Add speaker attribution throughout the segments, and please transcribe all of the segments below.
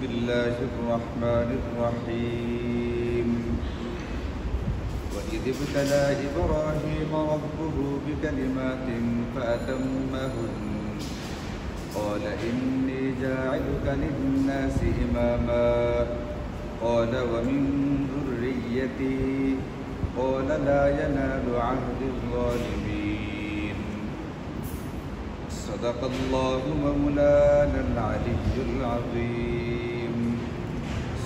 Speaker 1: الله الرحمن الرحيم وإذ ابتلى إبراهيم ربه بكلمات فأتمهن قال إني جاعلك للناس إماما قال ومن ذريتي قال لا ينال عهد الظالمين صدق الله مولانا العلي العظيم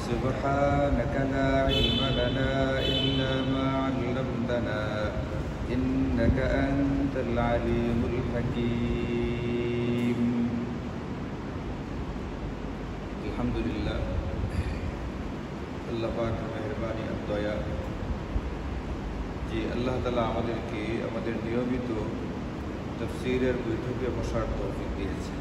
Speaker 1: سبحانك لا علم لنا إلا ما علمتنا إنك أنت العليم الحكيم الحمد لله আল্লাহ পাক মেহেরবানি আর দয়া যে আল্লাহ তাআলা আমাদেরকে আমাদের নিয়মিত তাফসীরের বৈঠকে বসার তৌফিক দিয়েছেন।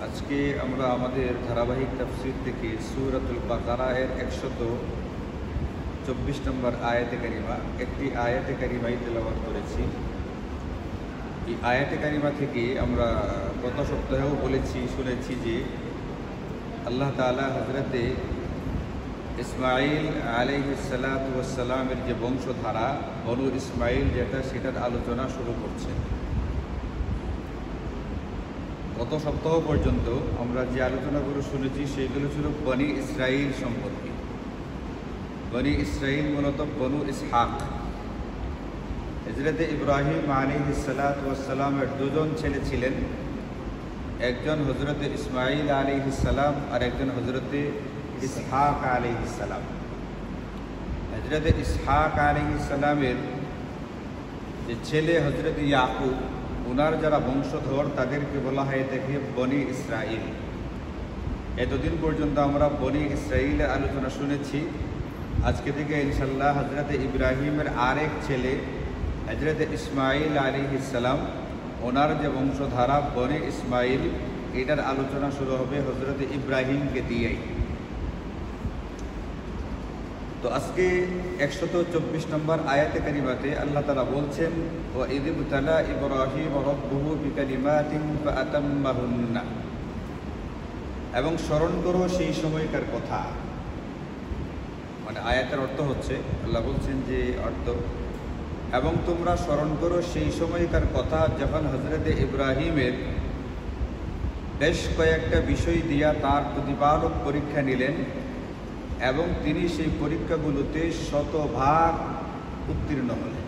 Speaker 1: আজকে আমরা আমাদের ধারাবাহিক তাফসীর থেকে সূরাতুল বাকারা এর 124 নম্বর আয়াতে কারিমা একটি আয়াতে কারিমাই তেলাওয়াত করেছি। এই আয়াতে কারিমা থেকে আমরা গত সপ্তাহেও শুনেছি যে আল্লাহ তাআলা হযরতে ইসমাঈল আলাইহিস সালাতু ওয়াস সালামের যে বংশধারা বনু ইসমাঈল যেটা সেটার আলোচনা শুরু করছেন। গত সপ্তাহ পর্যন্ত আমরা যে আলোচনাগুলো শুনেছি সেগুলো ছিল বনি ইসরাঈল সম্পর্কে। বনি ইসরাঈল মূলত বনু ইসহাক। হযরতে ইব্রাহিম আলাইহিস সালাতু ওয়াস সালামের দুজন ছেলে ছিলেন, একজন হযরতে ইসমাঈল আলাইহিস সালাম আর একজন হযরতে ইসহাক আলাইহিস সালাম। হযরতে ইসহাক আলাইহিস সালামের যে ছেলে হযরতে ইয়াকুব, ওনার যারা বংশধর তাদেরকে বলা হয় থেকে বনি ইসরাঈল। এতদিন পর্যন্ত আমরা বনি ইসরাঈলের আলোচনা শুনেছি। আজকে থেকে ইনশাআল্লাহ হযরতে ইব্রাহিমের আরেক ছেলে হযরতে ইসমাঈল আলাইহিস সালাম, ওনার যে বংশধারা বনি ইসমাঈল, এটার আলোচনা শুরু হবে হযরতে ইব্রাহিমকে দিয়েই। তো আজকে 124 নম্বর আয়াতে কারিমাতে আল্লাহ তাআলা বলছেন ওয়া ইয ইবতালা ইব্রাহিম রাব্বুহু বিকালিমাতিন ফাআতাম্মাহুন্না, এবং স্মরণ করো সেই সময়কার কথা। মানে আয়াতের অর্থ হচ্ছে, আল্লাহ বলছেন যে অর্থ, এবং তোমরা স্মরণ করো সেই সময়কার কথা যখন হযরতে ইব্রাহিমের বেশ কয়েকটা বিষয় দিয়া তার প্রতিপালক পরীক্ষা নিলেন এবং তিনি সেই পরীক্ষাগুলোতে শতভাগ উত্তীর্ণ হলেন।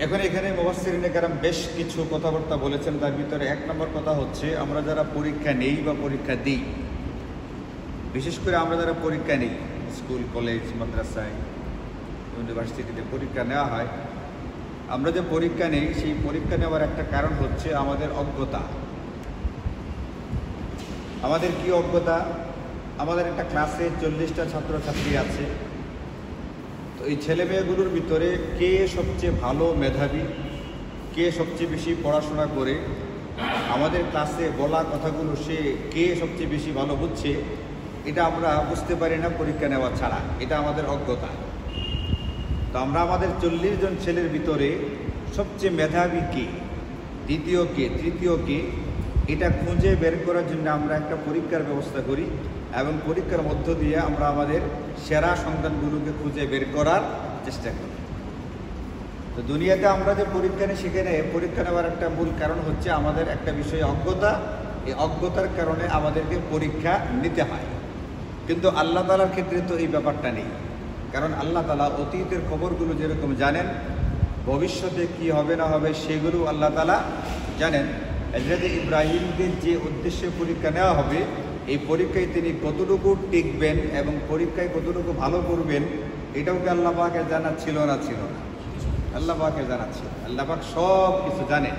Speaker 1: এখন এখানে মুফাসসিরিনে কেরাম বেশ কিছু কথাবার্তা বলেছেন। তার ভিতরে এক নম্বর কথা হচ্ছে, আমরা যারা পরীক্ষা নেই বা পরীক্ষা দিই, বিশেষ করে আমরা যারা পরীক্ষা নেই স্কুল, কলেজ, মাদ্রাসায়, ইউনিভার্সিটিতে পরীক্ষা নেওয়া হয়, আমরা যে পরীক্ষা নেই সেই পরীক্ষা নেওয়ার একটা কারণ হচ্ছে আমাদের অজ্ঞতা। আমাদের কি অজ্ঞতা? আমাদের একটা ক্লাসে 40টা ছাত্রছাত্রী আছে। তো এই ছেলে মেয়েগুলোর ভিতরে কে সবচেয়ে ভালো মেধাবী, কে সবচেয়ে বেশি পড়াশোনা করে, আমাদের ক্লাসে বলা কথাগুলো সে কে সবচেয়ে বেশি ভালো বুঝছে, এটা আমরা বুঝতে পারি না পরীক্ষা নেওয়া ছাড়া। এটা আমাদের অজ্ঞতা। তো আমরা আমাদের 40 জন ছেলের ভিতরে সবচেয়ে মেধাবী কে, দ্বিতীয় কে, তৃতীয় কে, এটা খুঁজে বের করার জন্য আমরা একটা পরীক্ষার ব্যবস্থা করি এবং পরীক্ষার মধ্য দিয়ে আমরা আমাদের সেরা সন্তানগুলোকে খুঁজে বের করার চেষ্টা করি। তো দুনিয়াতে আমরা যে পরীক্ষা নিই, সেখানে পরীক্ষা নেওয়ার একটা মূল কারণ হচ্ছে আমাদের একটা বিষয়ে অজ্ঞতা। এই অজ্ঞতার কারণে আমাদেরকে পরীক্ষা নিতে হয়। কিন্তু আল্লাহ তাআলার ক্ষেত্রে তো এই ব্যাপারটা নেই। কারণ আল্লাহ তাআলা অতীতের খবরগুলো যেরকম জানেন, ভবিষ্যতে কি হবে না হবে সেগুলো আল্লাহ তাআলা জানেন। হযরতে ইব্রাহিমদের যে উদ্দেশ্যে পরীক্ষা নেওয়া হবে, এই পরীক্ষায় তিনি কতটুকু টিকবেন এবং পরীক্ষায় কতটুকু ভালো করবেন, এটাও কি আল্লাহ পাকের জানা ছিল না? ছিল না। আল্লাহ পাকের জানা ছিল। আল্লাহ পাক সব কিছু জানেন,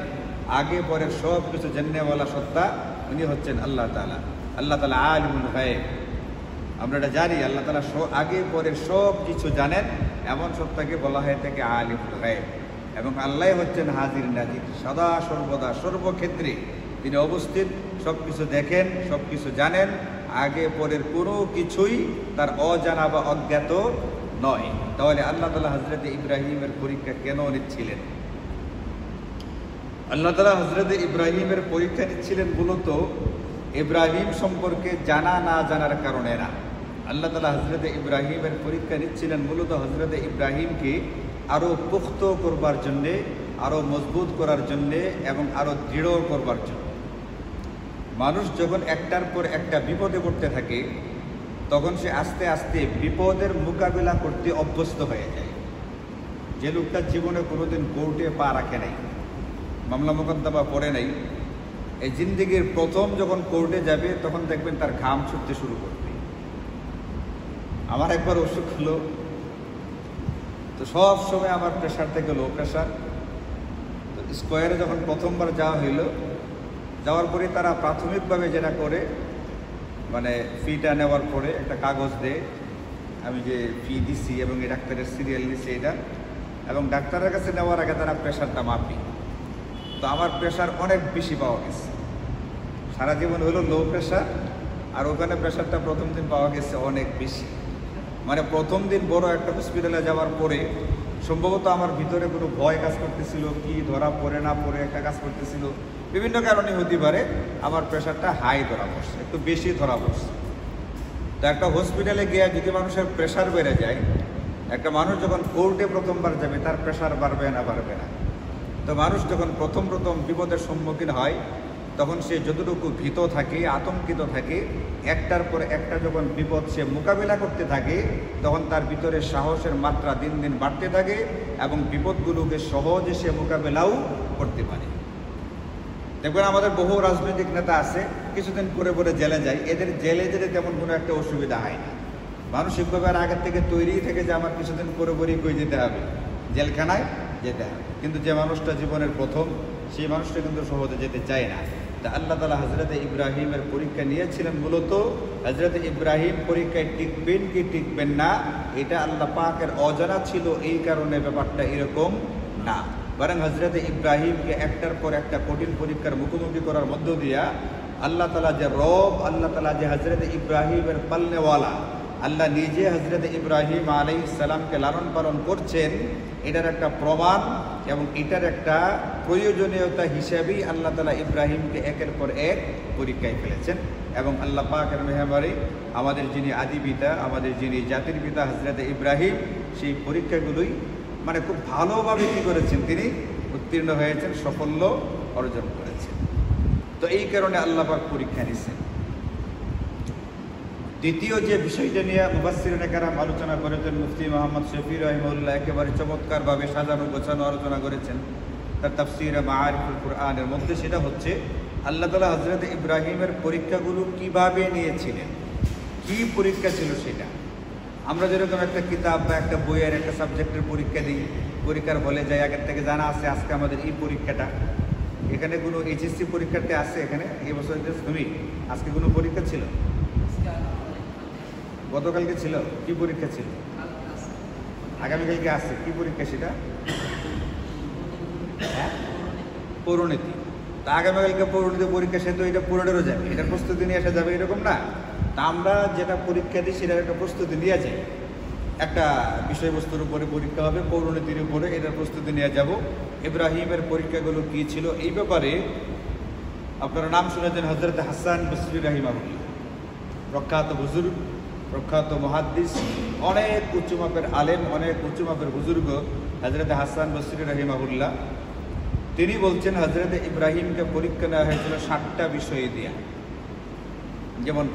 Speaker 1: আগে পরে সব কিছু জানেওয়ালা সত্তা উনি হচ্ছেন আল্লাহ তাআলা। আল্লাহ তাআলা আলিমুল গায়ব। আমরা এটা জানি, আল্লাহ তাআলা আগে পরে সব কিছু জানেন, এমন সত্তাকে বলা হয় থেকে আলিমুল গায়ব। এবং আল্লাহ হচ্ছেন হাজির নাজির, সদা সর্বদা সর্বক্ষেত্রে তিনি অবস্থিত, সব কিছু দেখেন, সব কিছু জানেন। আগে পরের কোনো কিছুই তার অজানা বা অজ্ঞাত নয়। তাহলে আল্লাহ তাআলা হযরত ইব্রাহিমের পরীক্ষা কেন নিচ্ছিলেন? আল্লাহ তাআলা হযরত ইব্রাহিমের পরীক্ষা নিচ্ছিলেন মূলত ইব্রাহিম সম্পর্কে জানা না জানার কারণে না। আল্লাহ তাআলা হযরত ইব্রাহিমের পরীক্ষা নিচ্ছিলেন মূলত হযরত ইব্রাহিমকে আরও পুখ্ত করবার জন্যে, আরও মজবুত করার জন্যে এবং আরও দৃঢ় করবার জন্য। মানুষ যখন একটার পর একটা বিপদে পড়তে থাকে তখন সে আস্তে আস্তে বিপদের মোকাবিলা করতে অভ্যস্ত হয়ে যায়। যে লোকটা জীবনে কোনোদিন কোর্টে পা রাখে নাই, মামলা মোকদ্দমা পড়ে নাই, এই জিন্দেগির প্রথম যখন কোর্টে যাবে তখন দেখবেন তার ঘাম ছুটতে শুরু করবে। আমার একবার অসুখ হলো, তো সব সময় আমার প্রেশার থেকে লো প্রেশার। তো স্কোয়ারে যখন প্রথমবার যাওয়া হইল, যাওয়ার পরে তারা প্রাথমিকভাবে যেটা করে, মানে ফিটা নেওয়ার পরে একটা কাগজ দেয়, আমি যে ফি দিছি এবং এই ডাক্তারের সিরিয়াল নিছি এটা, এবং ডাক্তারের কাছে নেওয়ার আগে তারা প্রেশারটা মাপি। তো আমার প্রেশার অনেক বেশি পাওয়া গেছে, সারা জীবন হলো লো প্রেশার, আর ওখানে প্রেশারটা প্রথম দিন পাওয়া গেছে অনেক বেশি। মানে প্রথম দিন বড় একটা হসপিটালে যাওয়ার পরে সম্ভবত আমার ভিতরে কোনো ভয় কাজ করতেছিল, কি ধরা পড়ে না পড়ে একটা কাজ করতেছিল, বিভিন্ন কারণে হতে পারে আমার প্রেশারটা হাই ধরা পড়ছে, একটু বেশি ধরা পড়ছে। তো একটা হসপিটালে গিয়ে যদি মানুষের প্রেশার বেড়ে যায়, একটা মানুষ যখন কোর্টে প্রথমবার যাবে তার প্রেশার বাড়বে না বাড়বে না। তো মানুষ যখন প্রথম বিপদের সম্মুখীন হয় তখন সে যতটুকু ভীত থাকে, আতঙ্কিত থাকে, একটার পর একটা যখন বিপদ সে মোকাবিলা করতে থাকে তখন তার ভিতরে সাহসের মাত্রা দিন দিন বাড়তে থাকে এবং বিপদগুলোকে সহজে সে মোকাবিলাও করতে পারে। দেখবেন আমাদের বহু রাজনৈতিক নেতা আছে, কিছুদিন করে পরে জেলে যায়, এদের জেলে যেতে তেমন কোনো একটা অসুবিধা হয় না। মানসিকভাবে আর আগের থেকে তৈরি থেকে যে আমার কিছুদিন করে পরেই কই যেতে হবে, জেলখানায় যেতে হবে। কিন্তু যে মানুষটা জীবনের প্রথম, সেই মানুষটা কিন্তু সহজে যেতে চায় না। তা আল্লাহ তাআলা হযরত ইব্রাহিমের পরীক্ষা নিয়েছিলেন মূলত হযরত ইব্রাহিম পরীক্ষায় টিকবেন কি টিকবেন না এটা আল্লাহ পাকের অজানা ছিল, এই কারণে ব্যাপারটা এরকম না। বরং হযরত ইব্রাহিমকে একটার পর একটা কঠিন পরীক্ষার মুখোমুখি করার মধ্য দিয়া আল্লাহ তাআলা যে রব, আল্লাহ তাআলা যে হযরত ইব্রাহিমের পালনেওয়ালা, আল্লাহ নিজে হযরত ইব্রাহিম আলাইহিস সালামকে লালন পালন করছেন, এটার একটা প্রমাণ এবং এটার একটা প্রয়োজনীয়তা হিসাবেই আল্লাহ তাআলা ইব্রাহিমকে একের পর এক পরীক্ষায় ফেলেছেন। এবং আল্লাহ পাকের মেহেরবানি, আমাদের যিনি আদি পিতা, আমাদের যিনি জাতির পিতা হযরত ইব্রাহিম, সেই পরীক্ষাগুলোই মানে খুব ভালোভাবে কী করেছেন, তিনি উত্তীর্ণ হয়েছেন, সাফল্য অর্জন করেছেন। তো এই কারণে আল্লাহ পাক পরীক্ষা নিছেন। দ্বিতীয় যে বিষয়টা নিয়ে মুফাসসিরিনে কেরাম আলোচনা করেছেন, মুফতি মুহাম্মদ শফি রাহিমাহুল্লাহ একেবারে চমৎকারভাবে সাজানো গোছানো আলোচনা করেছেন তার তাফসীরে মাআরিফুল কুরআনের মধ্যে, সেটা হচ্ছে আল্লাহ তাআলা হযরত ইব্রাহিমের পরীক্ষাগুলো কিভাবে নিয়েছিলেন, কি পরীক্ষা ছিল সেটা। আমরা যেরকম একটা কিতাব বা একটা বইয়ের একটা সাবজেক্টের পরীক্ষা দিই, পরীক্ষার হলে যাই, আগের থেকে জানা আছে আজকে আমাদের এই পরীক্ষাটা, এখানে কোনো এইচএসসি পরীক্ষাতে আছে, এখানে এই বছর তুমি আজকে কোনো পরীক্ষা ছিল? গতকালকে ছিল। কি পরীক্ষা ছিল? আগামীকালকে আছে। কি পরীক্ষা সেটা? হ্যাঁ, পৌরনীতি। তা আগামীকালকে পৌরনীতি পরীক্ষা, সে তো এটা পুরোটারও যাবে, এটার প্রস্তুতি নিয়ে আসা যাবে এরকম না। তা আমরা যেটা পরীক্ষা দিই সেটার একটা প্রস্তুতি নিয়ে যাই, একটা বিষয়বস্তুর উপরে পরীক্ষা হবে, পৌরনীতির উপরে এটার প্রস্তুতি নিয়ে যাব। ইব্রাহিমের পরীক্ষাগুলো কী ছিল এই ব্যাপারে আপনারা নাম শুনেছেন হযরত হাসান বসরি রাহিমাহুল্লাহ, প্রখ্যাত বুজুর্গ, প্রখ্যাত মুহাদ্দিস, অনেক উচ্চমাপের আলেম, অনেক উচ্চমাপের বুজুর্গ হযরত হাসান বসরি রাহিমাহুল্লাহ। তিনি বলছেন হযরত ইব্রাহিমকে পরীক্ষা নেওয়া হয়েছিল 7টা বিষয় দিয়া, যেমন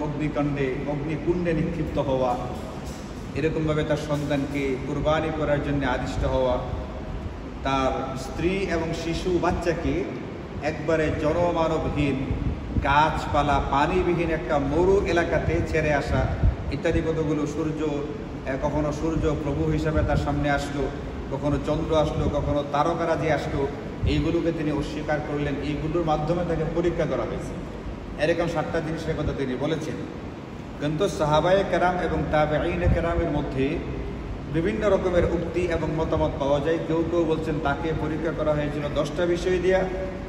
Speaker 1: অগ্নিকুণ্ডে নিক্ষিপ্ত হওয়া, এরকমভাবে তার সন্তানকে কুরবানি করার জন্য আদিষ্ট হওয়া, তার স্ত্রী এবং শিশু বাচ্চাকে একবারে জনমানবহীন, গাছপালা পানিবিহীন একটা মরু এলাকাতে ছেড়ে আসা, ইত্যাদি কতগুলো। কখনো সূর্য প্রভু হিসাবে তার সামনে আসলো, কখনো চন্দ্র আসলো, কখনো তারকারাজি আসলো, এইগুলোকে তিনি অস্বীকার করলেন। এইগুলোর মাধ্যমে তাকে পরীক্ষা করা হয়েছে। এরকম 7টা জিনিসের কথা তিনি বলেছেন। কিন্তু সাহাবায়ে কেরাম এবং তাবেঈনে কেরামের মধ্যে বিভিন্ন রকমের উক্তি এবং মতামত পাওয়া যায়। কেউ কেউ বলছেন তাকে পরীক্ষা করা হয়েছিল 10টা বিষয় দিয়া,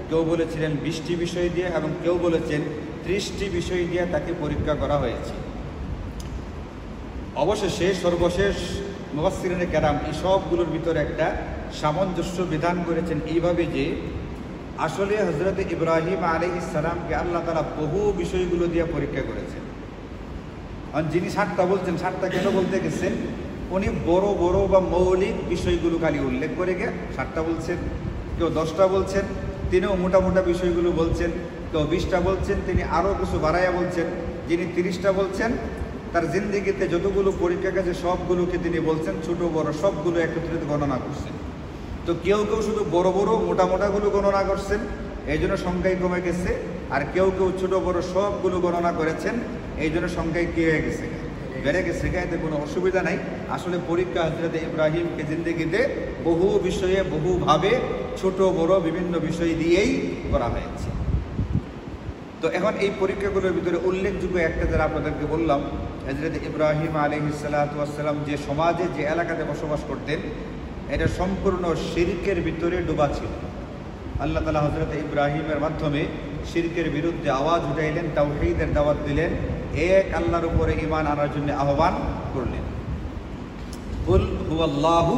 Speaker 1: কেউ বলেছিলেন 20টি বিষয় দিয়ে, এবং কেউ বলেছেন 30টি বিষয় দিয়ে তাকে পরীক্ষা করা হয়েছে। অবশেষে সর্বশেষ মুফাসসিরিনে কেরাম এই সবগুলোর ভিতরে একটা সামঞ্জস্য বিধান করেছেন এইভাবে যে আসলে হযরত ইব্রাহিম আলাইহিস সালামকে আল্লাহ তাআলা বহু বিষয়গুলো দিয়ে পরীক্ষা করেছেন। আর যিনি 7টা বলছেন, 7টা কেন বলতে গেছেন, উনি বড় বড় বা মৌলিক বিষয়গুলো খালি উল্লেখ করে গিয়ে 7টা বলছেন, কেউ 10টা বলছেন, তিনিও মোটা মোটা বিষয়গুলো বলছেন, কেউ 20টা বলছেন, তিনি আরও কিছু বাড়াইয়া বলছেন, যিনি 30টা বলছেন। তার জিন্দিগিতে যতগুলো পরীক্ষা গেছে সবগুলোকে তিনি বলছেন, ছোট বড় সবগুলো একত্রিত গণনা করছেন। তো কেউ কেউ শুধু বড় বড় মোটা মোটাগুলো গণনা করছেন, এই জন্য সংখ্যায় কমে গেছে। আর কেউ কেউ ছোট বড় সবগুলো গণনা করেছেন, এই জন্য সংখ্যায় কী হয়ে গেছে, বেড়ে গেছে। এতে কোনো অসুবিধা নাই। আসলে পরীক্ষা হযরত ইব্রাহিমকে জিন্দিগিতে বহু বিষয়ে বহুভাবে ছোট বড় বিভিন্ন বিষয় দিয়েই করা হয়েছে। তো এখন এই পরীক্ষাগুলোর ভিতরে উল্লেখযোগ্য একটা যারা আপনাদেরকে বললাম, হযরত ইব্রাহিম আলাইহিস সালাতু ওয়াস সালাম যে সমাজে যে এলাকাতে বসবাস করতেন, এটা সম্পূর্ণ শিরকের ভিতরে ডুবা ছিল। আল্লাহ তাআলা হযরত ইব্রাহিমের মাধ্যমে শিরকের বিরুদ্ধে আওয়াজ উঠাইলেন, তাওহীদের দাওয়াত দিলেন, এক আল্লাহর উপরে ঈমান আনার জন্য আহ্বান করলেন। কুল হুয়াল্লাহু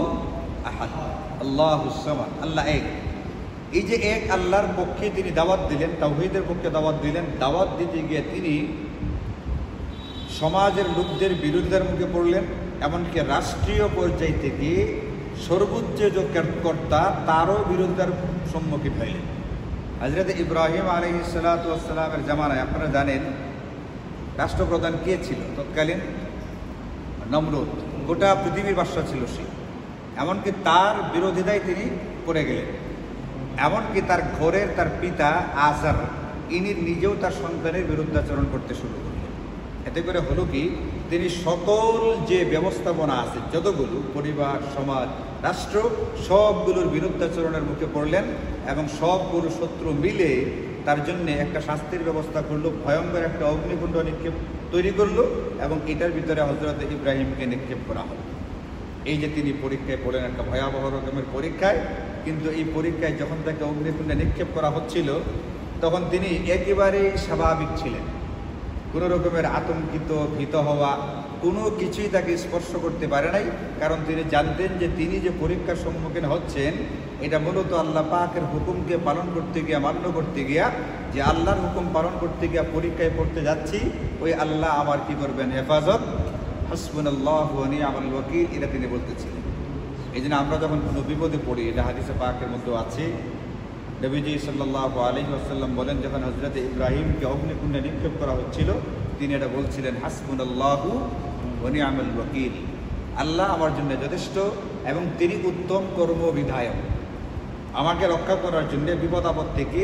Speaker 1: আহাদ আল্লাহুস সামাদ, আল্লাহ এক। এই যে এক আল্লাহর পক্ষে তিনি দাওয়াত দিলেন, তাওহীদের পক্ষে দাওয়াত দিলেন। দাওয়াত দিতে গিয়ে তিনি সমাজের লোকদের বিরোধিতার মুখে পড়লেন, এমনকি রাষ্ট্রীয় পর্যায় থেকে সর্বোচ্চ যে কর্তা তারও বিরোধিতার সম্মুখীন হইলেন। হযরত ইব্রাহিম আলাইহিস সালাতু ওয়াস সালামের জামানায় আপনারা জানেন রাষ্ট্রপ্রধান কে ছিল তৎকালীন? নমরুদ। গোটা পৃথিবীর বাদশা ছিল সে। এমনকি তার বিরোধিতায় তিনি করে গেলেন। এমনকি তার ঘরের তার পিতা আজার, ইনি নিজেও তার সন্তানের বিরুদ্ধাচরণ করতে শুরু করলেন। এতে করে হলো কি, তিনি সকল যে ব্যবস্থাপনা আছে যতগুলো পরিবার, সমাজ, রাষ্ট্র, সবগুলোর বিরুদ্ধাচরণের মুখে পড়লেন এবং সবগুলো শত্রু মিলে তার জন্য একটা শাস্তির ব্যবস্থা করলো, ভয়ঙ্কর একটা অগ্নিকুণ্ড নিক্ষেপ তৈরি করলো এবং এটার ভিতরে হযরত ইব্রাহিমকে নিক্ষেপ করা হলো। এই যে তিনি পরীক্ষায় পড়লেন, একটা ভয়াবহ রকমের পরীক্ষায়, কিন্তু এই পরীক্ষায় যখন তাকে অগ্নিকুণ্ডে নিক্ষেপ করা হচ্ছিল তখন তিনি একেবারেই স্বাভাবিক ছিলেন। কোনো রকমের আতঙ্কিত, ভীত হওয়া কোনো কিছুই তাকে স্পর্শ করতে পারে নাই। কারণ তিনি জানতেন যে তিনি যে পরীক্ষার সম্মুখীন হচ্ছেন এটা মূলত আল্লাহ পাকের হুকুমকে পালন করতে গিয়া, মান্য করতে গিয়া, যে আল্লাহর হুকুম পালন করতে গিয়া পরীক্ষায় পড়তে যাচ্ছি, ওই আল্লাহ আমার কি করবেন, হেফাজত। হাসবুনাল্লাহু ওয়া নি'মাল ওয়াকিল, এটা তিনি বলতেছিলেন। এই জন্য আমরা যখন কোনো বিপদে পড়ি, এটা হাদিসে পাকের মধ্যে আছে, নবীজি সাল্লাল্লাহু আলাইহি ওয়াসাল্লাম বলেন, যখন হযরত ইব্রাহিমকে অগ্নিকুণ্ডে নিক্ষেপ করা হচ্ছিল তিনি এটা বলছিলেন, হাসবুনাল্লাহু ওয়া নি'মাল ওয়াকিল, আল্লাহ আমার জন্য যথেষ্ট এবং তিনি উত্তম কর্মবিধায়ক। আমাকে রক্ষা করার জন্য বিপদ আপদ থেকে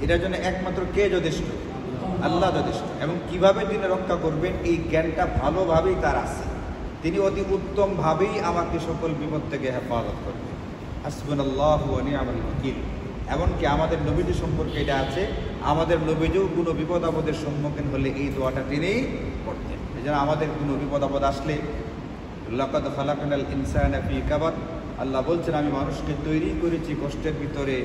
Speaker 1: এটার জন্য একমাত্র কে যথেষ্ট? আল্লাহ যথেষ্ট। এবং কিভাবে তিনি রক্ষা করবেন এই জ্ঞানটা ভালোভাবেই তার আছে। তিনি অতি উত্তমভাবেই আমাকে সকল বিপদ থেকে হেফাজত করবেন। হাসবুনাল্লাহু ওয়া নি'মাল ওয়াকিল। এমনকি আমাদের নবীজি সম্পর্কে এটা আছে, আমাদের নবীজিও কোনো বিপদ আপদের সম্মুখীন হলে এই দোয়াটা তিনিই করতেন। এই জন্য আমাদের কোনো বিপদ আপদ আসলে লাকাদ খালাকনাল ইনসানা ফি কাবাদ, আল্লাহ বলছেন আমি মানুষকে তৈরি করেছি কষ্টের ভিতরে,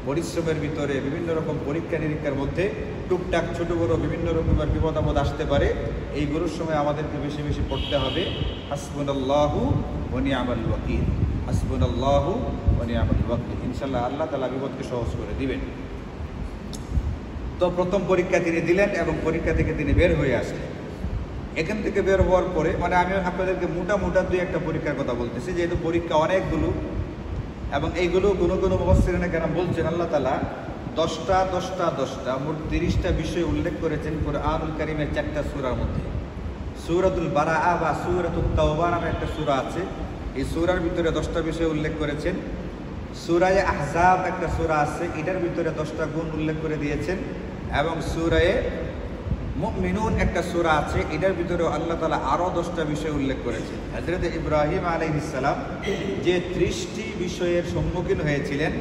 Speaker 1: পরিশ্রমের ভিতরে, বিভিন্ন রকম পরীক্ষা নিরীক্ষার মধ্যে। টুকটাক ছোট বড় বিভিন্ন রকমের বিপদ আপদ আসতে পারে, এইগুলোর সময় আমাদেরকে বেশি বেশি পড়তে হবে হাসবুনাল্লাহু ওয়া নি'মাল ওয়াকিল, হাসবুনাল্লাহু ওয়া নি'মাল ওয়াকিল। ইনশাআল্লাহ আল্লাহ তাআলা বিপদকে সহজ করে দিবেন। তো প্রথম পরীক্ষা তিনি দিলেন এবং পরীক্ষা থেকে তিনি বের হয়ে আসলেন। এখান থেকে বের হওয়ার পরে, মানে আমি আপনাদেরকে মোটা মোটা দুই একটা পরীক্ষার কথা বলতেছি, যেহেতু পরীক্ষা অনেকগুলো এবং এইগুলো কোনো কোনো মুফাসসিরিনে কেরাম বলছেন আল্লাহ তাআলা 10টা মোট 30টা বিষয় উল্লেখ করেছেন কুরআনুল কারীমের 4টা সূরার মধ্যে। সূরাতুল বারাআ বা সূরাতুত তাওবা নামে একটা সূরা আছে, এই সূরার ভিতরে 10টা বিষয় উল্লেখ করেছেন। সূরায়ে আহজাব একটা সূরা আছে, এটার ভিতরে 10টা গুণ উল্লেখ করে দিয়েছেন। এবং সূরায়ে মুমিনুন একটা সূরা আছে, এটার ভিতরে আল্লাহ তাআলা আরও 10টা বিষয় উল্লেখ করেছেন। হযরত ইব্রাহিম আলাইহিস সালাম যে 30টি বিষয়ের সম্মুখীন হয়েছিলেন,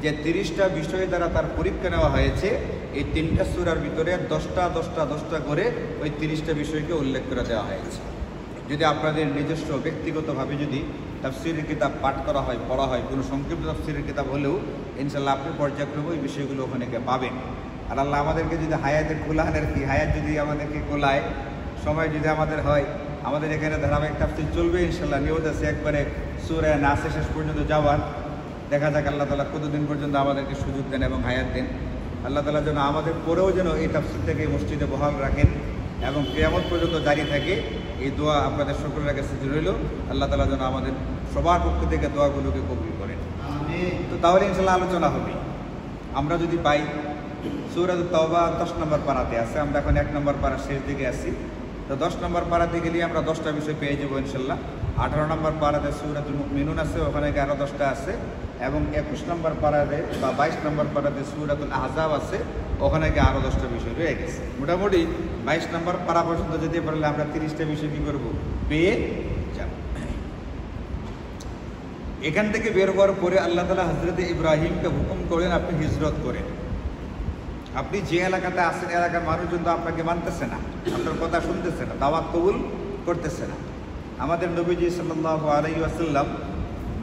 Speaker 1: যে 30টা বিষয় দ্বারা তার পরীক্ষা নেওয়া হয়েছে, এই 3টা সূরার ভিতরে 10টা করে ওই 30টা বিষয়কে উল্লেখ করে দেওয়া হয়েছে। যদি আপনাদের নিজস্ব ব্যক্তিগতভাবে যদি তাফসীরের কিতাব পাঠ করা হয়, পড়া হয়, কোনো সংক্ষিপ্ত তাফসীরের কিতাব হলেও ইনশাআল্লাহ আপনি পর্যায়ক্রমে ওই বিষয়গুলো ওখানে পাবেন। আর আল্লাহ আমাদেরকে যদি হায়াতের খোলান আর কি, হায়াত যদি আমাদেরকে খোলায়, সময় যদি আমাদের হয়, আমাদের এখানে ধারাবাহিক তাফসীর চলবে ইনশাআল্লাহ। নিয়ত আছে একবারে সূরা নাস শেষ পর্যন্ত যাওয়ার। দেখা যাক আল্লাহ তাআলা কতদিন পর্যন্ত আমাদেরকে সুযোগ দেন এবং হায়াত দেন। আল্লাহ তাআলা যেন আমাদের পরেও যেন এই তাফসীরটাকে মসজিদে বহাল রাখেন এবং কিয়ামত পর্যন্ত জারি থাকে, এই দোয়া আপনাদের সকলের কাছে রইল। আল্লাহ তাআলা যেন আমাদের সবার পক্ষ থেকে দোয়াগুলোকে কবুল করেন। তো তাহলে ইনশাআল্লাহ আলোচনা হবে। আমরা যদি পাই সূরাতুত তাওবা 10 নম্বর পারাতে আছে, আমরা এখন 1 নম্বর পারার শেষ দিকে আছি। তো 10 নম্বর পারাতে গেলে আমরা 10টা বিষয় পেয়ে যাবো ইনশাআল্লাহ। 18 নম্বর পারাতে সূরাতুল মুমিনুন আছে, ওখানে আরও 10টা আছে, এবং 21 নম্বর পারাতে বা 22 নম্বর পারাতে সূরাতুল আহজাব আছে, ওখানে আরও 10টা বিষয় রয়ে গেছে। মোটামুটি 22 নম্বর পারা পর্যন্ত যেতে পারলে আমরা 30টা বিষয় কী করবো, পেয়ে যাব। এখান থেকে বের হওয়ার পরে আল্লাহ তাআলা হযরত ইব্রাহিমকে হুকুম করেন আপনি হিজরত করেন। আপনি যে এলাকাতে আছেন এলাকার মানুষজন তো আপনাকে মানতেছে না, আপনার কথা শুনতেছে না, দাওয়াত কবুল করতেছে না। আমাদের নবীজি সাল্লাল্লাহু আলাইহি ওয়াসাল্লাম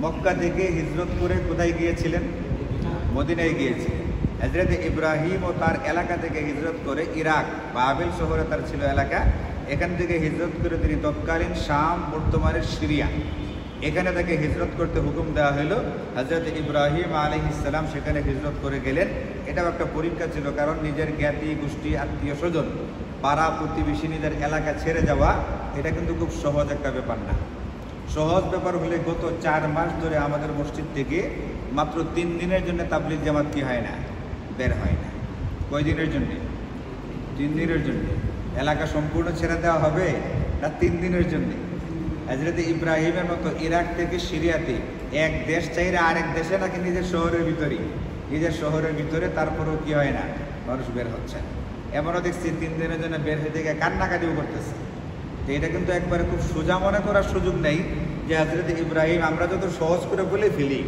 Speaker 1: মক্কা থেকে হিজরত করে কোথায় গিয়েছিলেন? মদিনায় গিয়েছিলেন। হযরত ইব্রাহিম ও তার এলাকা থেকে হিজরত করে ইরাক বাবেল শহরে তার ছিল এলাকা, এখান থেকে হিজরত করে তিনি তৎকালীন শাম, বর্তমানের সিরিয়া, এখানে তাকে হিজরত করতে হুকুম দেওয়া হলো। হযরত ইব্রাহিম আলাইহিস সালাম সেখানে হিজরত করে গেলেন। এটাও একটা পরীক্ষা ছিল, কারণ নিজের জ্ঞাতি গোষ্ঠী, আত্মীয় স্বজন, পাড়া প্রতিবেশী, নিজের এলাকা ছেড়ে যাওয়া এটা কিন্তু খুব সহজ একটা ব্যাপার না। সহজ ব্যাপার হলে গত 4 মাস ধরে আমাদের মসজিদ থেকে মাত্র 3 দিনের জন্য তাবলীগ জামাত কি হয় না, বের হয় না। কয় দিনের জন্যে? 3 দিনের জন্যে। এলাকা সম্পূর্ণ ছেড়ে দেওয়া হবে না 3 দিনের জন্যে। হযরত ইব্রাহিমের মতো ইরাক থেকে সিরিয়াতে এক দেশ চাইলে আরেক দেশে, নাকি নিজের শহরের ভিতরেই, নিজের শহরের ভিতরে, তারপরেও কি হয় না, মানুষ বের হচ্ছে না। এমনও দেখছি 3 দিনের জন্য বের হয়ে থেকে কান্নাকাটিও করতেছে। তো এটা কিন্তু একবারে খুব সোজা মনে করার সুযোগ নেই যে হযরত ইব্রাহিম, আমরা যত সহজ করে বলে ফেলি,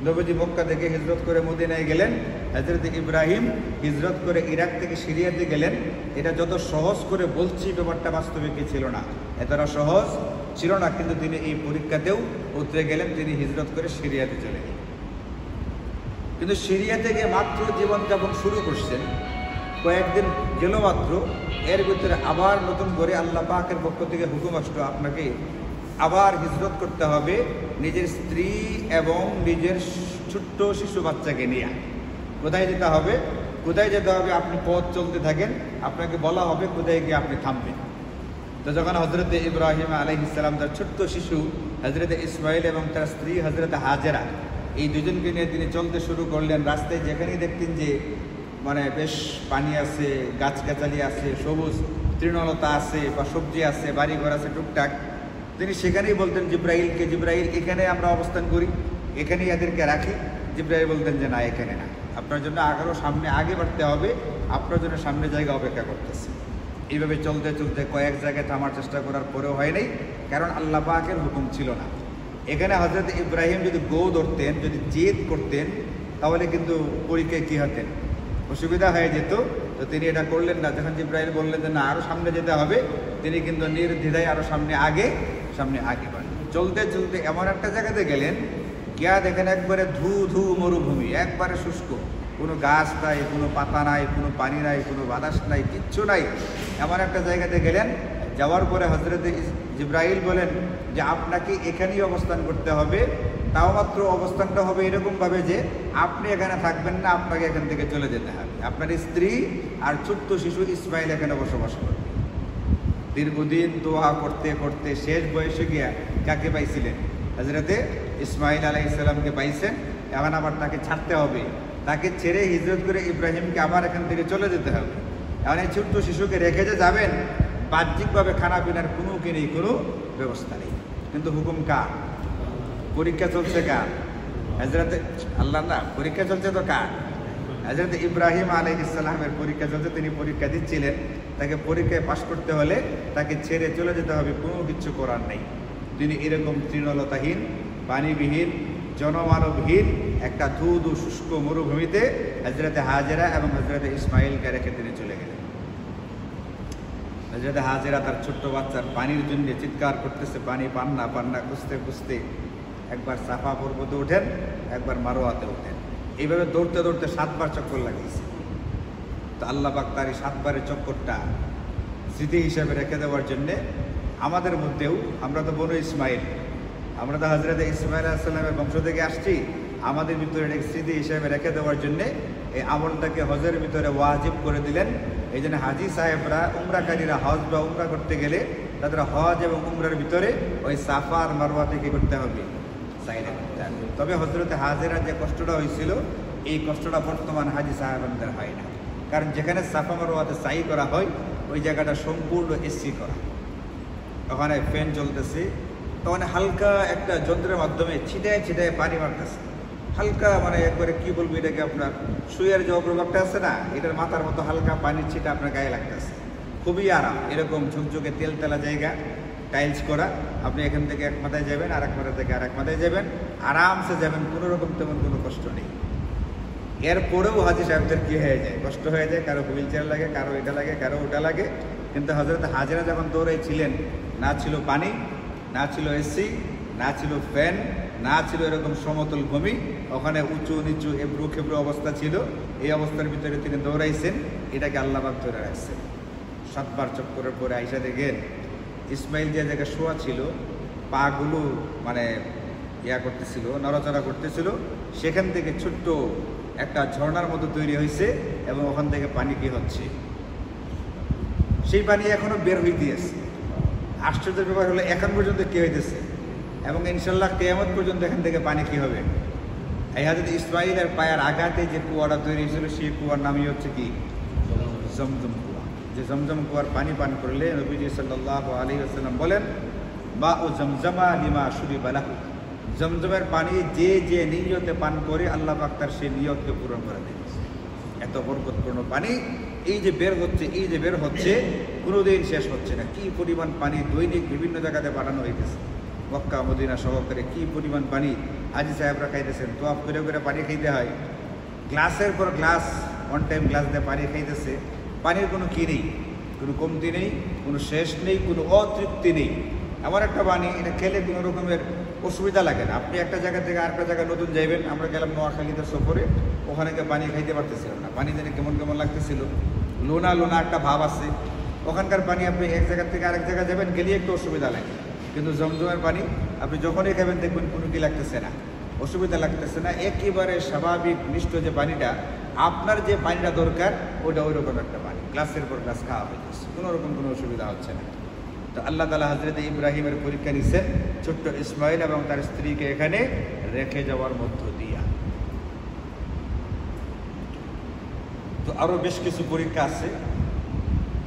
Speaker 1: নবীজি মক্কা থেকে হিজরত করে মদিনায় গেলেন, হযরত ইব্রাহিম হিজরত করে ইরাক থেকে সিরিয়াতে গেলেন, এটা যত সহজ করে বলছি ব্যাপারটা বাস্তবে কি ছিল না, এতটা সহজ ছিল না। কিন্তু তিনি এই পরীক্ষাতেও উতরে গেলেন, তিনি হিজরত করে সিরিয়াতে চলে গেলেন। কিন্তু সিরিয়া থেকে মাত্র জীবনযাপন শুরু করছেন, কয়েকদিন গেল মাত্র, এর ভিতরে আবার নতুন করে আল্লাহ পাকের পক্ষ থেকে হুকুম আসলো আপনাকে আবার হিজরত করতে হবে নিজের স্ত্রী এবং নিজের ছোট্ট শিশু বাচ্চাকে নিয়ে। কোথায় যেতে হবে? কোথায় যেতে হবে? আপনি পথ চলতে থাকেন, আপনাকে বলা হবে কোথায় গিয়ে আপনি থামবেন। তো যখন হযরত ইব্রাহিম আলাইহিস সালাম তার ছোট্ট শিশু হযরত ইসমাইল এবং তার স্ত্রী হযরত হাজেরা, এই দুজনকে নিয়ে তিনি চলতে শুরু করলেন, রাস্তায় যেখানেই দেখতেন যে মানে বেশ পানি আছে, গাছগাছালি আছে, সবুজ তৃণলতা আছে বা সবজি আছে, বাড়িঘর আছে টুকটাক, তিনি সেখানেই বলতেন জিব্রাইলকে, জিব্রাইল এখানে আমরা অবস্থান করি, এখানেই এদেরকে রাখি। জিব্রাইল বলতেন যে না, এখানে না, আপনার জন্য আরও সামনে আগে বাড়তে হবে, আপনার জন্য সামনে জায়গা অপেক্ষা করতেছে। এইভাবে চলতে চলতে কয়েক জায়গায় থামার চেষ্টা করার পরেও হয় নাই, কারণ আল্লাহ পাকের হুকুম ছিল না। এখানে হযরত ইব্রাহিম যদি গো ধরতেন, যদি জেদ করতেন, তাহলে কিন্তু পরীক্ষায় কী হতেন, অসুবিধা হয়ে যেত। তো তিনি এটা করলেন না। যখন জিব্রাইল বললেন যে না আরও সামনে যেতে হবে, তিনি কিন্তু নির্দ্বিধায় আরও সামনে আগে বাড়লেন। চলতে চলতে এমন একটা জায়গাতে গেলেন, গিয়া দেখেন একবারে ধু ধু মরুভূমি, একবারে শুষ্ক, কোনো গাছ নাই, কোনো পাতা নাই, কোনো পানি নাই, কোনো বাতাস নাই, কিচ্ছু নাই। এমন একটা জায়গাতে গেলেন, যাওয়ার পরে হযরত জিব্রাইল বলেন যে আপনাকে এখানেই অবস্থান করতে হবে, তাও মাত্র অবস্থানটা হবে এরকমভাবে যে আপনি এখানে থাকবেন না, আপনাকে এখান থেকে চলে যেতে হবে। আপনার স্ত্রী আর ছোট্ট শিশু ইসমাইল এখানে বসবাস করবে। দীর্ঘদিন দোয়া করতে করতে শেষ বয়সে গিয়া কাকে পাইছিলেন? হযরতে ইসমাইল আলাইহিস সালামকে পাইছেন। এখন আবার তাকে ছাড়তে হবে, তাকে ছেড়ে হিজরত করে ইব্রাহিমকে আবার এখান থেকে চলে যেতে হবে। এখন এই ছোট্ট শিশুকে রেখে যে যাবেন, বাহ্যিকভাবে খানা পিনার কোনো ব্যবস্থা নেই। কিন্তু হুকুম কার? পরীক্ষা চলছে কার? হযরতে আল্লাহ না, পরীক্ষা চলছে তো কার? হযরত ইব্রাহিম আলাইহিস সালামের পরীক্ষা চলছে। তিনি পরীক্ষা দিচ্ছিলেন, তাকে পরীক্ষায় পাশ করতে হলে তাকে ছেড়ে চলে যেতে হবে, কোনো কিছু করার নেই। তিনি এরকম তৃণলতাহীন, পানিবিহীন, জনমানবহীন একটা ধুধু শুষ্ক মরুভূমিতে হযরতে হাজেরা এবং হযরতে ইসমাইলকে রেখে তিনি চলে গেলেন। হযরতে হাজেরা তার ছোট্ট বাচ্চার পানির জন্য চিৎকার করতেছে, পানি পান না খুঁজতে খুঁজতে একবার সাফা পর্বতে ওঠেন, একবার মারোয়াতে ওঠেন। এইভাবে দৌড়তে দৌড়তে 7 বার চক্কর লাগিয়েছে। তো আল্লাহ পাক তার এই 7 বারের চক্করটা স্মৃতি হিসাবে রেখে দেওয়ার জন্যে আমাদের মধ্যেও, আমরা তো বনু ইসমাইল, আমরা তো হযরতে ইসমাইল আলাইহিস সালামের বংশ থেকে আসছি, আমাদের ভিতরে এটাকে স্মৃতি হিসেবে রেখে দেওয়ার জন্যে এই আমলটাকে হজের ভিতরে ওয়াজিব করে দিলেন। এই জন্য হাজি সাহেবরা উমরাকারীরা হজ বা উমরা করতে গেলে তাদের হজ এবং উমরার ভিতরে ওই সাফা আর মারওয়া থেকে করতে হবে, সাইডে করতে হবে। তবে হজরতে হাজেরা যে কষ্টটা হয়েছিল এই কষ্টটা বর্তমান হাজি সাহেবদের হয় না, কারণ যেখানে সাফা মারওয়াতে সাই করা হয় ওই জায়গাটা সম্পূর্ণ এসি করা, ওখানে ফ্যান চলতেছে, তখন হালকা একটা যন্ত্রের মাধ্যমে ছিটায় ছিটায় পানি মারতেছে, হালকা মানে একবারে কি বলবো এটাকে, আপনার সুইয়ের যে অগ্রভাগটা আছে না এটার মাথার মতো হালকা পানির ছিটা আপনার গায়ে লাগতেছে, খুবই আরাম। এরকম ঝুঁকঝুঁকে তেলতেলা জায়গা, টাইলস করা, আপনি এখান থেকে এক মাথায় যাবেন আর এক মাথা থেকে আর এক মাথায় যাবেন, আরামসে যাবেন, কোনো রকম তেমন কোনো কষ্ট নেই। এরপরেও হাজি সাহেবদের কী হয়ে যায়, কষ্ট হয়ে যায়, কারো হুইল চেয়ার লাগে, কারো এটা লাগে, কারো ওটা লাগে। কিন্তু হজরত হাজেরা যখন দৌড়াইছিলেন না ছিল পানি, না ছিল এসি, না ছিল ফ্যান, না ছিল এরকম সমতল ভূমি, ওখানে উঁচু নিচু এবড়ো খেবড়ো অবস্থা ছিল। এই অবস্থার ভিতরে তিনি দৌড়াইছেন, এটাকে আল্লাহ পাক ধরে রাখছেন। 7 বার চক্করের পরে আইসা দেখেন ইসমাইল যে জায়গায় শোয়া ছিল, পাগুলো মানে ইয়া করতেছিল, নড়াচড়া করতেছিল, সেখান থেকে ছোট্ট একটা ঝর্ণার মতো তৈরি হয়েছে এবং ওখান থেকে পানি কি হচ্ছে, সেই পানি এখনো বের হইতেছে। আশ্চর্যের ব্যাপার হলো এখন পর্যন্ত কি হইতেছে এবং ইনশাল্লাহ কিয়ামত পর্যন্ত এখান থেকে পানি কি হবে। এই হযরত ইসমাইলের পায়ের আঘাতে যে কুয়াটা তৈরি হয়েছিল সেই কুয়ার নামই হচ্ছে কি জমজম কুয়া। যে জমজম কুয়ার পানি পান করলে নবীজি সাল্লাল্লাহু আলাইহি ওয়াসাল্লাম বলেন বা ও জমজমা লিমা শুরিবা লাহু, জমজমের পানি যে যে নিয়তে পান করে আল্লাহ পাক তার সেই নিয়তকে পূরণ করে দেন। এত বরকতপূর্ণ পানি এই যে বের হচ্ছে, এই যে বের হচ্ছে কোনোদিন শেষ হচ্ছে না। কি পরিমাণ পানি দৈনিক বিভিন্ন জায়গাতে পাঠানো হইতেছে, মক্কা মদিনা সহকারে কি পরিমাণ পানি হাজি সাহেবরা খাইতেছেন। তোয়াফ করে করে পানি খাইতে হয়, গ্লাসের পর গ্লাস, অন টাইম গ্লাস দিয়ে পানি খাইতেছে। পানির কোনো কি নেই, কোনো কমতি নেই, কোনো শেষ নেই, কোনো অতৃপ্তি নেই। এমন একটা পানি এটা খেলে কোনো রকমের অসুবিধা লাগে না। আপনি একটা জায়গা থেকে আরেকটা জায়গায় নতুন যাইবেন, আমরা গেলাম নোয়াখালীতে সফরে, ওখানে গিয়ে পানি খাইতে পারতেছিলাম না, পানি যেন কেমন কেমন লাগতেছিল, লোনা লোনা একটা ভাব আছে। ওখানকার পানি আপনি এক জায়গা থেকে আরেক জায়গায় যাবেন, গেলে একটু অসুবিধা লাগে, কিন্তু জমজমের পানি আপনি যখনই খাবেন দেখবেন কোনো কি লাগতেছে না, অসুবিধা লাগতেছে না। একেবারে স্বাভাবিক মিষ্ট যে পানিটা, আপনার যে পানিটা দরকার ওটা ওই রকম একটা পানি, গ্লাসের পর গ্লাস খাওয়া হইতেছে, কোনো রকম কোনো অসুবিধা হচ্ছে না। তো আল্লাহ তাআলা হযরত ইব্রাহিমের পরীক্ষা নিচ্ছেন ছোট্ট ইসমাইল এবং তার স্ত্রীকে এখানে রেখে যাওয়ার মধ্য দিয়া। তো আরও বেশ কিছু পরীক্ষা আছে,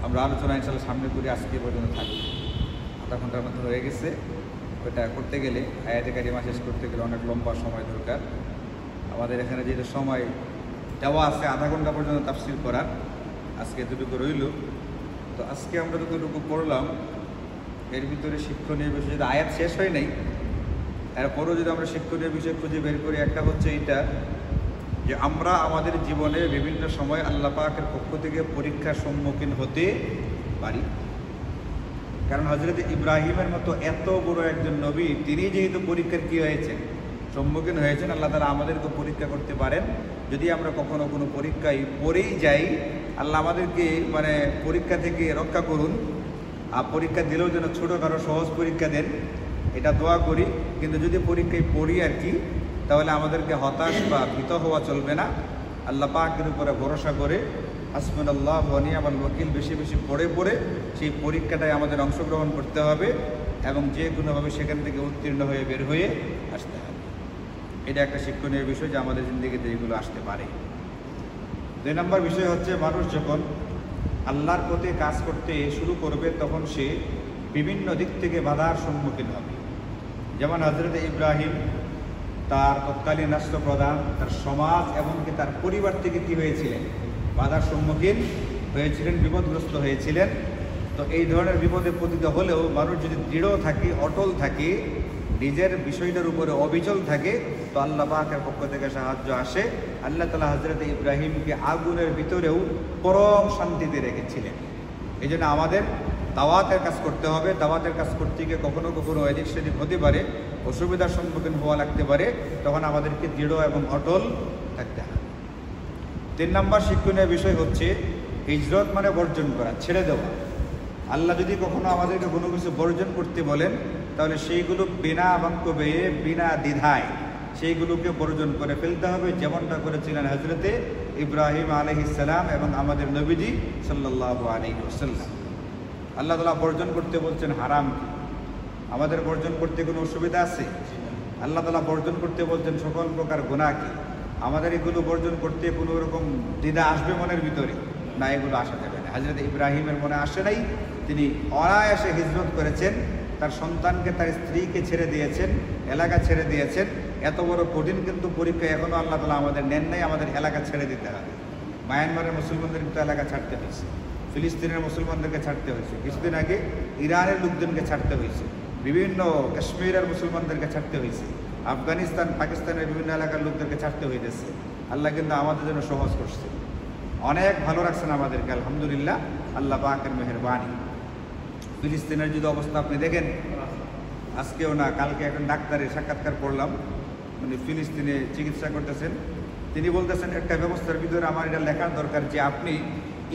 Speaker 1: আমরা আলোচনা ইনশাআল্লাহ সামনে করি, আজকে পর্যন্ত থাকবে। আধা ঘন্টার মতো হয়ে গেছে, ওটা করতে গেলে আয়াতে কারিমা শেষ করতে গেলে অনেক লম্বা সময় দরকার। আমাদের এখানে যেহেতু সময় দেওয়া আছে আধা ঘন্টা পর্যন্ত তাফসীর করার, আজকে এতটুকু রইল। তো আজকে আমরা যতটুকু পড়লাম এর ভিতরে শিক্ষণীয় বিষয়, যদি আয়াত শেষ হয় নাই এরপরও যদি আমরা শিক্ষণীয় বিষয় খুঁজে বের করি, একটা হচ্ছে এইটা যে আমরা আমাদের জীবনে বিভিন্ন সময় আল্লাহ পাকের পক্ষ থেকে পরীক্ষার সম্মুখীন হতে পারি। কারণ হযরত ইব্রাহিমের মতো এত বড় একজন নবী, তিনি যেহেতু পরীক্ষার কী হয়েছেন, সম্মুখীন হয়েছেন, আল্লাহ তাআলা আমাদেরকে পরীক্ষা করতে পারেন। যদি আমরা কখনো কোনো পরীক্ষায় পড়েই যাই, আল্লাহ আমাদেরকে মানে পরীক্ষা থেকে রক্ষা করুন, আর পরীক্ষা দিলেও যেন ছোটোখাটো সহজ পরীক্ষা দেন, এটা দোয়া করি। কিন্তু যদি পরীক্ষায় পড়ি আর কি, তাহলে আমাদেরকে হতাশ বা ভীত হওয়া চলবে না। আল্লাহ পাকের উপরে ভরসা করে হাসবুনাল্লাহু ওয়া নি'মাল ওয়াকিল বেশি বেশি পড়ে পড়ে সেই পরীক্ষাটায় আমাদের অংশগ্রহণ করতে হবে এবং যে কোনোভাবে সেখান থেকে উত্তীর্ণ হয়ে বের হয়ে আসতে হবে। এটা একটা শিক্ষণীয় বিষয় যে আমাদের জিন্দেগিতে এগুলো আসতে পারে। 2 নম্বর বিষয় হচ্ছে মানুষ যখন আল্লাহর পথে কাজ করতে শুরু করবে তখন সে বিভিন্ন দিক থেকে বাধার সম্মুখীন হবে। যেমন হযরত ইব্রাহিম তার তৎকালীন রাষ্ট্রপ্রধান, তার সমাজ এমনকি তার পরিবার থেকে কী হয়েছিলেন, বাধার সম্মুখীন হয়েছিলেন, বিপদগ্রস্ত হয়েছিলেন। তো এই ধরনের বিপদে পতিত হলেও মানুষ যদি দৃঢ় থাকে, অটল থাকে, নিজের বিষয়টার উপরে অবিচল থাকে, তো আল্লাহ পাকের পক্ষ থেকে সাহায্য আসে। আল্লাহ তাআলা হযরত ইব্রাহিমকে আগুনের ভিতরেও পরম শান্তিতে রেখেছিলেন। এই জন্য আমাদের দাওয়াতের কাজ করতে হবে। দাওয়াতের কাজ করতে গিয়ে কখনো কখনো এদিক সেদিক হতে পারে, অসুবিধার সম্মুখীন হওয়া লাগতে পারে, তখন আমাদেরকে দৃঢ় এবং অটল থাকতে হবে। 3 নম্বর শিক্ষণীয় বিষয় হচ্ছে হিজরত মানে বর্জন করা, ছেড়ে দেওয়া। আল্লাহ যদি কখনো আমাদেরকে কোনো কিছু বর্জন করতে বলেন, তাহলে সেইগুলো বিনা বাক্য ব্যয়ে, বিনা দ্বিধায় সেইগুলোকে বর্জন করে ফেলতে হবে, যেমনটা করেছিলেন হজরতে ইব্রাহিম আলাইহিস সালাম এবং আমাদের নবীজি সাল্লাল্লাহু আলাইহি ওয়াসাল্লাম। আল্লাহ তাআলা বর্জন করতে বলছেন হারাম, আমাদের বর্জন করতে কোনো অসুবিধা আছে? আল্লাহ তাআলা বর্জন করতে বলছেন সকল প্রকার গুনাহকে, আমাদের এগুলো বর্জন করতে কোনো রকম দ্বিধা আসবে মনের ভিতরে? না, এগুলো আসা যাবে না। হযরত ইব্রাহিমের মনে আসে নাই, তিনি অনায়াসে হিজরত করেছেন, তার সন্তানকে তার স্ত্রীকে ছেড়ে দিয়েছেন, এলাকা ছেড়ে দিয়েছেন। এত বড় কঠিন কিন্তু পরীক্ষা এখনও আল্লাহ তাআলা আমাদের নেন নাই, আমাদের এলাকা ছেড়ে দিতে হবে। মায়ানমারের মুসলমানদের কিন্তু এলাকা ছাড়তে হয়েছে, ফিলিস্তিনের মুসলমানদেরকে ছাড়তে হয়েছে, কিছুদিন আগে ইরানের লোকজনকে ছাড়তে হয়েছে, বিভিন্ন কাশ্মীরের মুসলমানদেরকে ছাড়তে হয়েছে, আফগানিস্তান পাকিস্তানের বিভিন্ন এলাকার লোকদেরকে ছাড়তে হইতেছে। আল্লাহ কিন্তু আমাদের জন্য সহজ করছে, অনেক ভালো রাখছেন আমাদেরকে, আলহামদুলিল্লাহ, আল্লাহ পাকের মেহেরবানি। ফিলিস্তিনের যদি অবস্থা আপনি দেখেন, আজকেও না কালকে এখন ডাক্তারের সাক্ষাৎকার পড়লাম, মানে ফিলিস্তিনে চিকিৎসা করতেছেন, তিনি বলতেছেন একটা ব্যবস্থার ভিতরে আমার এটা লেখার দরকার যে আপনি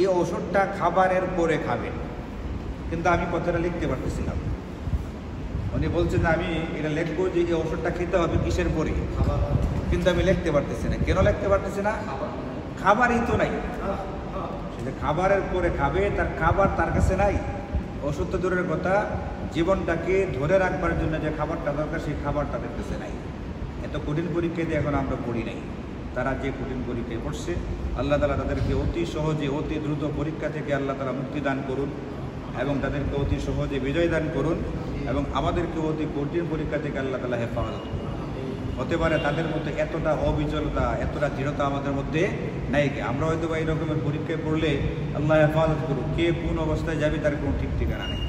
Speaker 1: এই ওষুধটা খাবারের পরে খাবেন, কিন্তু আমি কথাটা লিখতে পারতেছিলাম। উনি বলছেন যে আমি এটা লিখবো যে এই ওষুধটা খেতে হবে কিসের পরে, কিন্তু আমি লিখতে পারতেছি না। কেন লিখতে পারতেছি না? খাবারই তো নাই, সেটা খাবারের পরে খাবে, তার খাবার তার কাছে নাই। ওষুধ তো দূরের কথা, জীবনটাকে ধরে রাখবার জন্য যে খাবারটা দরকার সেই খাবারটা দেখতেছে নাই। এত কঠিন পরীক্ষা দিয়ে এখন আমরা পড়ি নাই, তারা যে কঠিন পরীক্ষায় পড়ছে, আল্লাহ তাআলা তাদেরকে অতি সহজে অতি দ্রুত পরীক্ষা থেকে আল্লাহ তাআলা মুক্তি দান করুন এবং তাদেরকে অতি সহজে বিজয় দান করুন এবং আমাদেরকে অতি কঠিন পরীক্ষা থেকে আল্লাহ তাআলা হেফাজত করুন। হতে পারে তাদের মধ্যে এতটা অবিচলতা, এতটা দৃঢ়তা আমাদের মধ্যে নাই। আমরা হয়তো বা এই রকমের পরীক্ষায় পড়লে আল্লাহ হেফাজত করুক, কে কোন অবস্থায় যাবে তার কোনো ঠিক ঠিকানা নেই।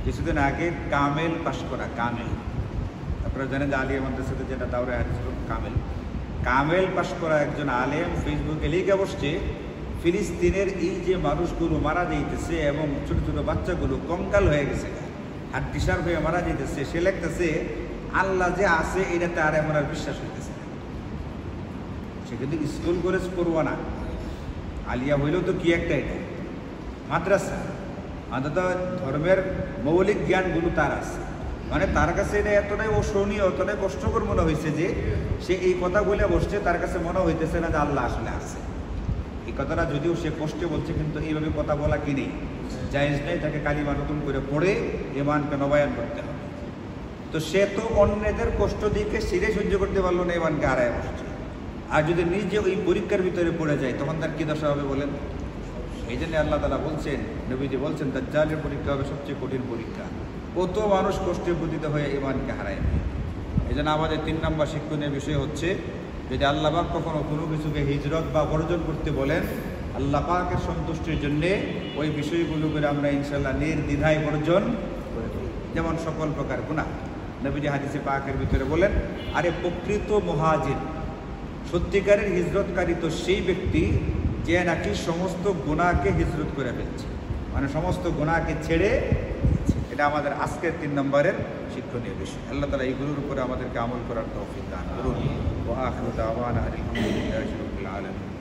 Speaker 1: কিছুদিন আগে কামেল পাশ করা, কামেল, আপনারা জানেন যে আলিয়া মাদ্রাসাতে যেটা দাওরায়ে হাদিস কামেল পাশ করা একজন আলেম ফেসবুকে লিখে বসছে, ফিলিস্তিনের এই যে মানুষগুলো মারা যাইতেছে এবং ছোট ছোট বাচ্চাগুলো কঙ্কাল হয়ে গেছে, হাড্ডিসার হয়ে মারা যাইতেছে, সে লিখতেছে আল্লাহ যে আছে এটাতে আর এমন আর বিশ্বাস হইতেছে না। সে কিন্তু স্কুল কলেজ পড়ুয়া না, আলিয়া হইলেও তো কি একটা এটা মাদ্রাসা, অন্তত ধর্মের মৌলিক জ্ঞানগুলো তার আছে, মানে তার কাছে এটা এতটাই অসহনীয়, এতটাই কষ্টকর মনে হয়েছে যে সে এই কথা বলে বসছে, তার কাছে মনে হইতেছে না যে আল্লাহ আসলে আছে। এই কথাটা যদিও সে কষ্টে বলছে, কিন্তু এইভাবে কথা বলা কি নেই, জায়েজ নেই, তাকে কালিমা নতুন করে পড়ে ঈমানকে নবায়ন করতে হবে। তো সে তো অন্যদের কষ্ট দিকে সিরে সহ্য করতে পারলো না, ঈমানকে হারায় বসছে। আর যদি নিজে ওই পরীক্ষার ভিতরে পড়ে যায় তখন তার কী দশা হবে বলেন? এই জন্য আল্লাহ তাআলা বলছেন, নবীজি বলছেন, দাজ্জালের পরীক্ষা হবে সবচেয়ে কঠিন পরীক্ষা। কত মানুষ কষ্টে পতিত হয়ে ঈমানকে হারায়। এই জন্য আমাদের 3 নম্বর শিক্ষণীয় বিষয় হচ্ছে, যদি আল্লাহ পাক কখনো কোনো কিছুকে হিজরত বা বর্জন করতে বলেন, আল্লাহ পাকের সন্তুষ্টির জন্যে ওই বিষয়গুলো করে আমরা ইনশাআল্লাহ নির্দ্বিধায় বর্জন করে দিই। যেমন সকল প্রকার গুনাহ, নবীজি হাদিসে পাকের ভিতরে বলেন, আরে প্রকৃত মুহাজির, সত্যিকারের হিজরতকারী তো সেই ব্যক্তি যে নাকি সমস্ত গুনাহকে হিজরত করে ফেলছে, মানে সমস্ত গুনাহকে ছেড়ে দিচ্ছে। এটা আমাদের আজকের 3 নম্বরের শিক্ষণীয় বিষয়। আল্লাহ তাআলা এইগুলোর উপরে আমাদেরকে আমল করার তৌফিক দান করুন। ওয়া আখিরু দাওয়ানা আলহামদুলিল্লাহি রাব্বিল আলামিন।